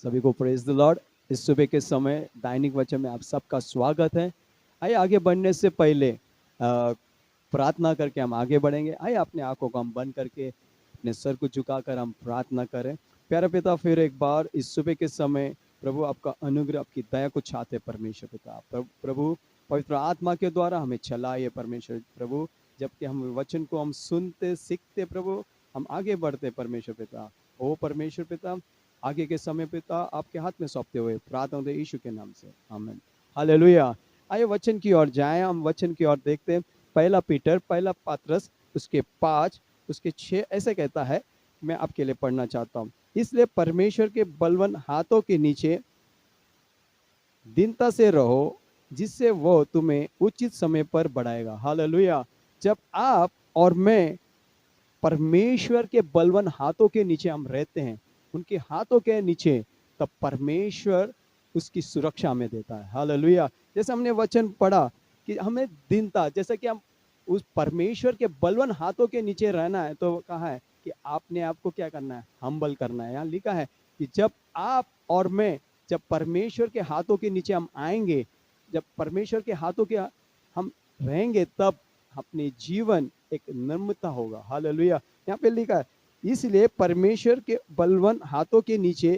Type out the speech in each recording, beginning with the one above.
सभी को praise the Lord. इस सुबह के समय दैनिक वचन में आप सबका स्वागत है। आइए आगे बढ़ने से पहले प्रार्थना करके हम आगे बढ़ेंगे। आइए अपने आंखों को हम बंद करके अपने सर को झुकाकर हम प्रार्थना करें। प्यारे पिता, फिर एक बार इस सुबह के समय प्रभु आपका अनुग्रह, आपकी दया को चाहते परमेश्वर पिता। प्रभु पवित्र आत्मा के द्वारा हमें चलाइए परमेश्वर प्रभु। जबकि हम वचन को हम सुनते सीखते प्रभु, हम आगे बढ़ते परमेश्वर पिता। ओ परमेश्वर पिता, आगे के समय पिता आपके हाथ में सौंपते हुए प्रार्थना दे यीशु के नाम से, आमीन। हालेलुया। आइए वचन की ओर जाएं। हम वचन की ओर देखते हैं। पहला पीटर, पहला पात्रस, उसके 5 उसके 6 ऐसे कहता है। मैं आपके लिए पढ़ना चाहता हूँ। इसलिए परमेश्वर के बलवान हाथों के नीचे दीनता से रहो, जिससे वो तुम्हें उचित समय पर बढ़ाएगा। हालेलुया। जब आप और मैं परमेश्वर के बलवान हाथों के नीचे हम रहते हैं, उनके हाथों के नीचे, तब परमेश्वर उसकी सुरक्षा हमें देता है। हालेलुया। जैसे हमने वचन पढ़ा कि हमें दीनता, जैसे कि हम उस परमेश्वर के बलवान हाथों के नीचे रहना है, तो कहा है कि आपने आपको क्या करना है, हम्बल करना है। यहाँ लिखा है कि जब आप और मैं, जब परमेश्वर के हाथों के नीचे हम आएंगे, जब परमेश्वर के हाथों के हम रहेंगे, तब अपने जीवन एक नम्रता होगा। हालेलुया। यहाँ पे लिखा है इसलिए परमेश्वर के बलवान हाथों के नीचे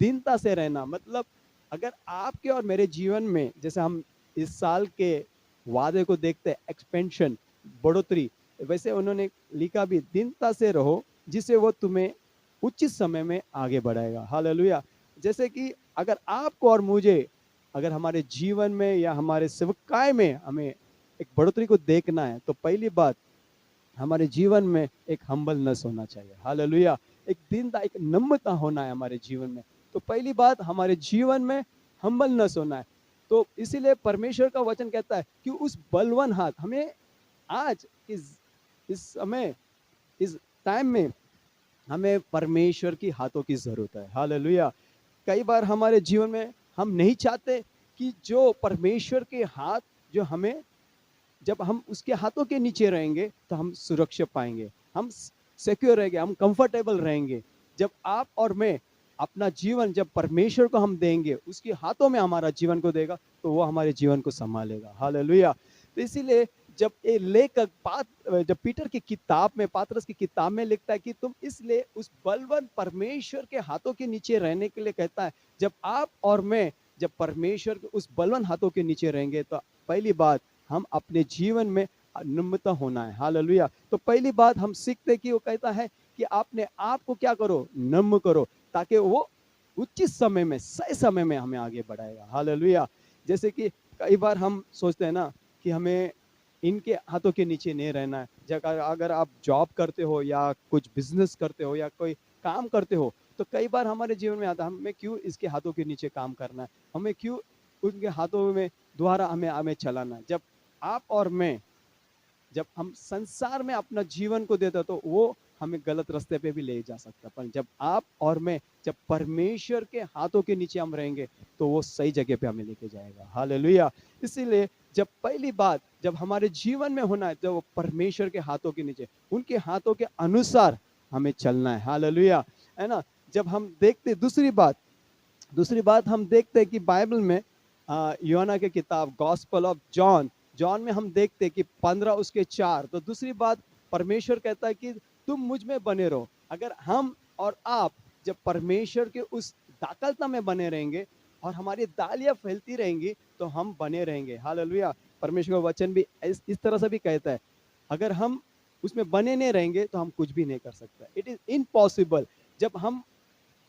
दीनता से रहना। मतलब अगर आपके और मेरे जीवन में, जैसे हम इस साल के वादे को देखते हैं, एक्सपेंशन, बढ़ोतरी, वैसे उन्होंने लिखा भी दीनता से रहो, जिससे वो तुम्हें उचित समय में आगे बढ़ाएगा। हालेलुया। जैसे कि अगर आपको और मुझे, अगर हमारे जीवन में या हमारे सेवकाई में हमें एक बढ़ोतरी को देखना है, तो पहली बात हमारे जीवन में एक हम्बलनेस होना चाहिए। हालेलुया। एक दीनता, एक नम्रता होना है हमारे जीवन में। तो पहली बात हमारे जीवन में हम्बलनेस होना है। तो इसीलिए परमेश्वर का वचन कहता है कि उस बलवान हाथ हमें आज इस समय, इस टाइम में हमें परमेश्वर की हाथों की जरूरत है। हालेलुया। कई बार हमारे जीवन में हम नहीं चाहते कि जो परमेश्वर के हाथ, जो हमें, जब हम उसके हाथों के नीचे रहेंगे तो हम सुरक्षा पाएंगे, हम सिक्योर रहेंगे, हम कंफर्टेबल रहेंगे। जब आप और मैं अपना जीवन जब परमेश्वर को हम देंगे, उसके हाथों में हमारा जीवन को देगा, तो वो हमारे जीवन को संभालेगा। हालेलुया। तो इसीलिए जब ये लेखक जब पीटर की किताब में, पात्रस की किताब में लिखता है कि तुम इसलिए उस बलवान परमेश्वर के हाथों के नीचे रहने के लिए कहता है। जब आप और मैं जब परमेश्वर के उस बलवान हाथों के नीचे रहेंगे, तो पहली बात हम अपने जीवन में नम्रता होना है। हालेलुया। तो पहली बात हम सीखते कि वो कहता है कि आपने आपको क्या करो, नम्र करो, ताकि वो उचित समय में, सही समय में हमें आगे बढ़ाएगा। हालेलुया। जैसे कि कई बार हम सोचते हैं ना कि हमें इनके हाथों के नीचे नहीं रहना है। जगह अगर आप जॉब करते हो या कुछ बिजनेस करते हो या कोई काम करते हो, तो कई बार हमारे जीवन में आता है हमें क्यों इसके हाथों के नीचे काम करना है, हमें क्यों उनके हाथों में द्वारा हमें हमें चलाना है। जब आप और मैं, जब हम संसार में अपना जीवन को देते, तो वो हमें गलत रास्ते पे भी ले जा सकता है। पर जब आप और मैं, जब परमेश्वर के हाथों के नीचे हम रहेंगे, तो वो सही जगह पे हमें लेके जाएगा। हालेलुया। इसीलिए जब पहली बात जब हमारे जीवन में होना है, जब वो परमेश्वर के हाथों के नीचे, उनके हाथों के अनुसार हमें चलना है। हालेलुया, है ना। जब हम देखते दूसरी बात हम देखते हैं कि बाइबल में यूहन्ना के किताब गॉस्पेल ऑफ जॉन, जॉन में हम देखते हैं कि 15 उसके 4। तो दूसरी बात परमेश्वर कहता है कि तुम मुझ में बने रहो। अगर हम और आप जब परमेश्वर के उस दाखलता में बने रहेंगे और हमारी दालियां फैलती रहेंगी, तो हम बने रहेंगे। हालेलुया। परमेश्वर का वचन भी इस तरह से भी कहता है, अगर हम उसमें बने नहीं रहेंगे तो हम कुछ भी नहीं कर सकते। It is impossible. जब हम,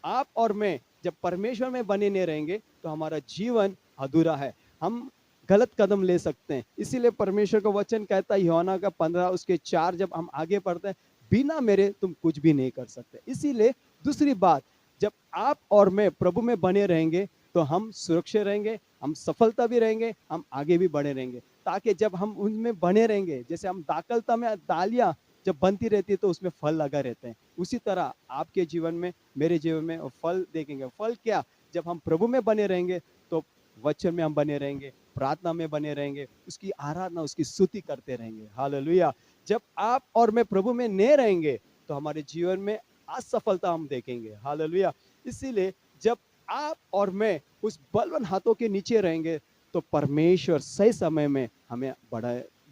आप और मैं जब परमेश्वर में बने नहीं रहेंगे, तो हमारा जीवन अधूरा है, हम गलत कदम ले सकते हैं। इसीलिए परमेश्वर का वचन कहता है यूहन्ना का 15 उसके 4, जब हम आगे पढ़ते हैं, बिना मेरे तुम कुछ भी नहीं कर सकते। इसीलिए दूसरी बात, जब आप और मैं प्रभु में बने रहेंगे, तो हम सुरक्षित रहेंगे, हम सफलता भी रहेंगे, हम आगे भी बढ़े रहेंगे। ताकि जब हम उनमें बने रहेंगे, जैसे हम दाखलता में दालियां जब बनती रहती है, तो उसमें फल लगा रहते हैं, उसी तरह आपके जीवन में, मेरे जीवन में फल देखेंगे। फल क्या, जब हम प्रभु में बने रहेंगे, तो वचन में हम बने रहेंगे, प्रार्थना में बने रहेंगे, उसकी आराधना, उसकी स्तुति करते रहेंगे। हालेलुया। जब आप और मैं प्रभु में नहीं रहेंगे, तो हमारे जीवन में असफलता हम देखेंगे। हालेलुया। इसीलिए जब आप और मैं उस बलवान हाथों के नीचे रहेंगे तो परमेश्वर सही समय में हमें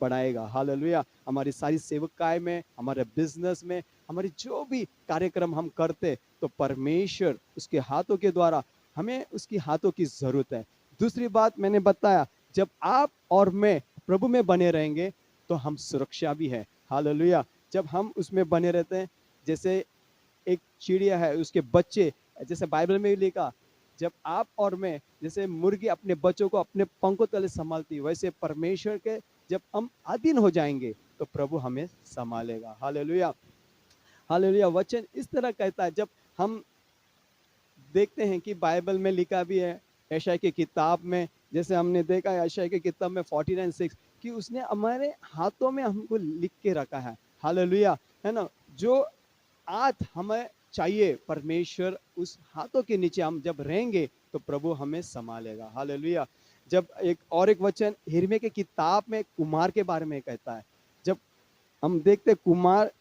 बढ़ाएगा। हालेलुया। हमारी सारी सेवकाई में, हमारे बिजनेस में, हमारी जो भी कार्यक्रम हम करते तो परमेश्वर उसके हाथों के द्वारा, हमें उसकी हाथों की जरूरत है। दूसरी बात मैंने बताया, जब आप और मैं प्रभु में बने रहेंगे तो हम सुरक्षा भी है। हालेलुया। जब हम उसमें बने रहते हैं, जैसे एक चिड़िया है, उसके बच्चे, जैसे बाइबल में भी लिखा, जब आप और मैं, जैसे मुर्गी अपने बच्चों को अपने पंखों तले संभालती, वैसे परमेश्वर के जब हम अधीन हो जाएंगे तो प्रभु हमें संभालेगा। हालेलुया। हालेलुया। वचन इस तरह कहता है, जब हम देखते हैं कि बाइबल में लिखा भी है, यशायाह की किताब में, जैसे हमने देखा है यशायाह की किताब में 49:6 कि उसने हमारे हाथों में हमको लिख के रखा है। हालेलुया। है ना। जो आज हमें चाहिए, परमेश्वर उस हाथों के नीचे हम जब रहेंगे तो प्रभु हमें संभालेगा। हालेलुया। जब एक वचन यिर्मयाह की किताब में कुमार के बारे में कहता है, जब हम देखते कुमार,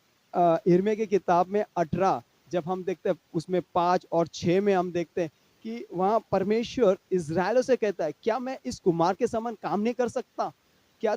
यिर्मयाह की किताब में 18, जब हम देखते हैं उसमें 5 और 6 में हम देखते हैं कि वहाँ परमेश्वर इज़राइलियों से कहता है, क्या मैं इस कुमार के समान काम नहीं कर सकता? क्या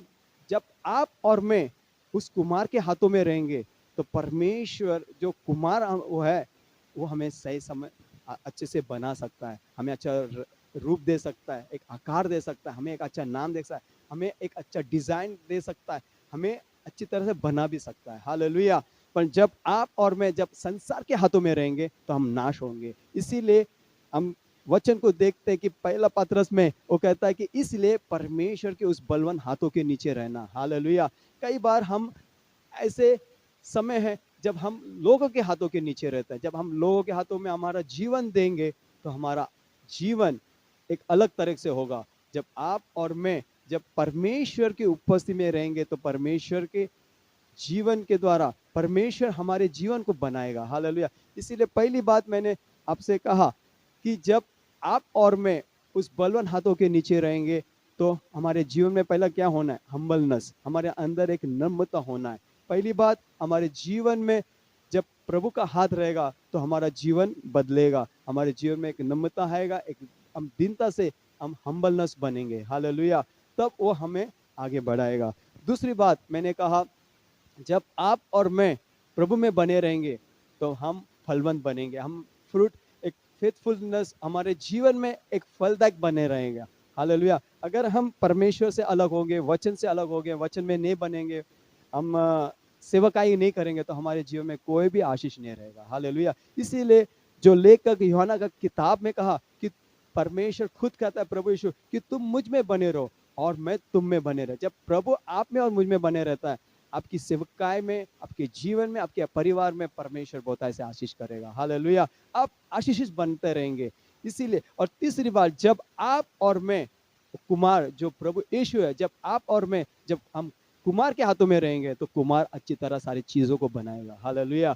जब आप और मैं उस कुमार के हाथों में रहेंगे तो परमेश्वर जो कुमार वो है, वो हमें सही समय अच्छे से बना सकता है, हमें अच्छा रूप दे सकता है, एक आकार दे सकता है, हमें एक अच्छा नाम दे सकता है, हमें एक अच्छा डिजाइन दे सकता है, हमें अच्छी तरह से बना भी सकता है। हालेलुया। पर जब आप और मैं जब संसार के हाथों में रहेंगे तो हम नाश होंगे। इसीलिए हम वचन को देखते हैं कि पहला पतरस में वो कहता है कि इसलिए परमेश्वर के उस बलवान हाथों के नीचे रहना। हालेलुया। कई बार हम ऐसे समय है जब हम लोगों के हाथों के नीचे रहते हैं, जब हम लोगों के हाथों में हमारा जीवन देंगे तो हमारा जीवन एक अलग तरह से होगा। जब आप और मैं जब परमेश्वर की उपस्थिति में रहेंगे तो परमेश्वर के जीवन के द्वारा परमेश्वर हमारे जीवन को बनाएगा। हालेलुया। इसीलिए पहली बात मैंने आपसे कहा कि जब आप और मैं उस बलवान हाथों के नीचे रहेंगे तो हमारे जीवन में पहला क्या होना है? हम्बलनेस, हमारे अंदर एक नम्रता होना है। पहली बात, हमारे जीवन में जब प्रभु का हाथ रहेगा तो हमारा जीवन बदलेगा, हमारे जीवन में एक नम्रता आएगा, एक हम दीनता से हम हम्बलनेस बनेंगे। हालेलुया। तब वो हमें आगे बढ़ाएगा। दूसरी बात मैंने कहा, जब आप और मैं प्रभु में बने रहेंगे तो हम फलवंत बनेंगे, हम फ्रूट, एक फेथफुलनेस हमारे जीवन में एक फलदायक बने रहेगा। हालेलुया। अगर हम परमेश्वर से अलग होंगे, वचन से अलग होंगे, वचन में नहीं बनेंगे, हम सेवकाई नहीं करेंगे तो हमारे जीवन में कोई भी आशीष नहीं रहेगा। हालेलुया। इसीलिए जो लेखक यूहन्ना का किताब में कहा कि परमेश्वर खुद कहता है, प्रभु यीशु, कि तुम मुझ में बने रहो और मैं तुम में बने रहे। जब प्रभु आप में और मुझ में बने रहता है, आपकी सेवकाई में, आपके जीवन में, आपके परिवार में परमेश्वर बहुत ऐसे आशीष करेगा। हालेलुया। आप आशीषित बनते रहेंगे। इसीलिए, और तीसरी बात, जब आप और मैं कुमार जो प्रभु यीशु है, जब आप और मैं जब हम कुमार के हाथों में रहेंगे तो कुमार अच्छी तरह सारी चीजों को बनाएगा। हालेलुया।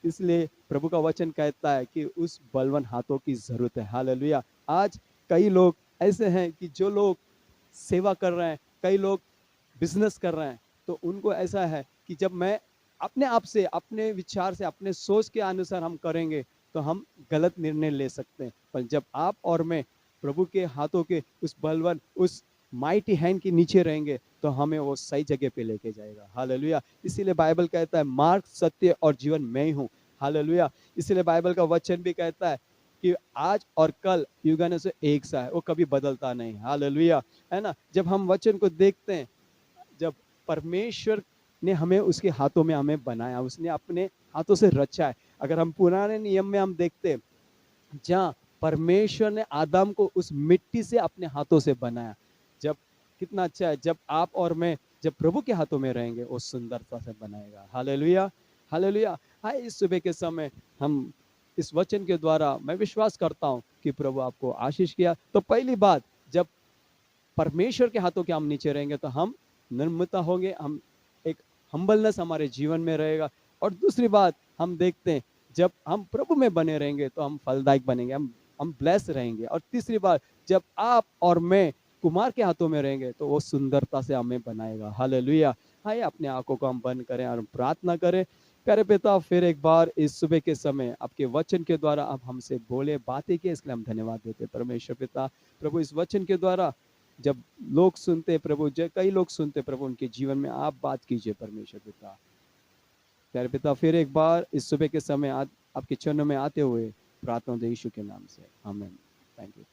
इसलिए प्रभु का वचन कहता है कि उस बलवान हाथों की जरूरत है। हालेलुया। आज कई लोग ऐसे हैं कि जो लोग सेवा कर रहे हैं, कई लोग बिजनेस कर रहे हैं, तो उनको ऐसा है कि जब मैं अपने आप से, अपने विचार से, अपने सोच के अनुसार हम करेंगे तो हम गलत निर्णय ले सकते हैं। पर जब आप और मैं प्रभु के हाथों के उस बलवान, उस माइटी हैंड के नीचे रहेंगे तो हमें वो सही जगह पे लेके जाएगा। हालेलुया। इसीलिए बाइबल कहता है, मार्ग, सत्य और जीवन मैं ही हूँ। हालेलुया। इसीलिए बाइबल का वचन भी कहता है कि आज और कल युगाने से एक सा है, वो कभी बदलता नहीं। हालेलुया। है ना। जब हम वचन को देखते हैं, जब परमेश्वर ने हमें उसके हाथों में हमें बनाया, उसने अपने हाथों से रचा है। अगर हम पुराने नियम में हम देखते, जहाँ परमेश्वर ने आदम को उस मिट्टी से अपने हाथों से बनाया, जब कितना अच्छा है, जब आप और मैं जब प्रभु के हाथों में रहेंगे वो सुंदरता से बनाएगा। हालेलुया। हालेलुया। हाँ, इस सुबह के समय हम इस वचन के द्वारा मैं विश्वास करता हूँ कि प्रभु आपको आशीष किया। तो पहली बात, जब परमेश्वर के हाथों के हम नीचे रहेंगे तो हम नम्रता होंगे, हम एक हम्बलनेस हमारे जीवन में रहेगा। और दूसरी बात हम देखते हैं, जब हम प्रभु में बने रहेंगे तो हम फलदायक बनेंगे, हम ब्लेस रहेंगे। और तीसरी बात, जब आप और मैं कुमार के हाथों में रहेंगे तो वो सुंदरता से हमें बनाएगा। हालेलुया। आइए अपने आंखों को हम बंद करें और प्रार्थना करें। प्यारे पिता, फिर एक बार इस सुबह के समय आपके वचन के द्वारा आप हमसे बोले, बातें किए, इसके लिए हम धन्यवाद देते हैं परमेश्वर पिता। प्रभु, इस वचन के द्वारा जब लोग सुनते प्रभु, कई लोग सुनते प्रभु, उनके जीवन में आप बात कीजिए परमेश्वर पिता। प्यारे पिता, फिर एक बार इस सुबह के समय आपके चरणों में आते हुए प्रार्थना दे यीशु के नाम से, आमीन। Thank you.